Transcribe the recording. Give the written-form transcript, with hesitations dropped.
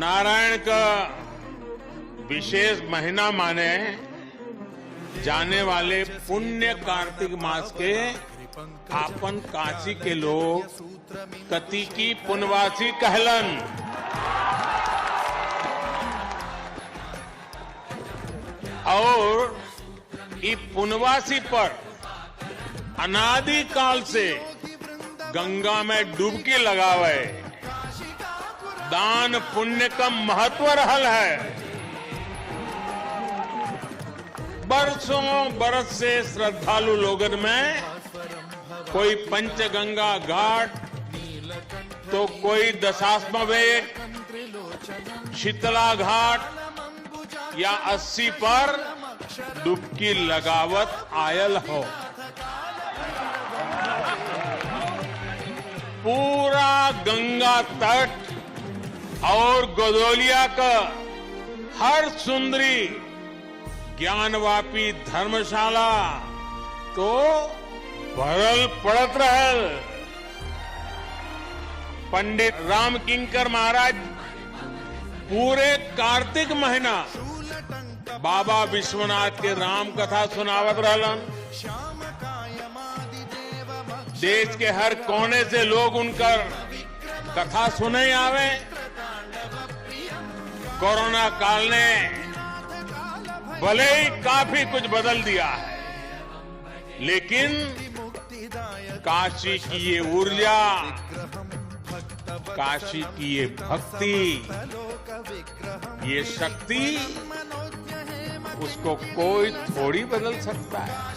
नारायण का विशेष महीना माने जाने वाले पुण्य कार्तिक मास के आपन काशी के लोग कति की पुनवासी कहलन। और इस पुनवासी पर अनादि काल से गंगा में डुबकी लगावे दान पुण्य का महत्व रहल है। बरसों बरस से श्रद्धालु लोगन में कोई पंचगंगा घाट तो कोई दशाश्वमेध, शीतला घाट या 80 पर डुबकी लगावत आयल हो। पूरा गंगा तट और गोदोलिया का हर सुंदरी ज्ञानवापी धर्मशाला तो भरल पड़त रहल। पंडित राम किंकर महाराज पूरे कार्तिक महीना बाबा विश्वनाथ के राम कथा सुनावत रहलन। देश के हर कोने से लोग उनकर कथा सुने आवे। कोरोना काल ने भले ही काफी कुछ बदल दिया है, लेकिन काशी की ये ऊर्जा, काशी की ये भक्ति, ये शक्ति, उसको कोई थोड़ी बदल सकता है।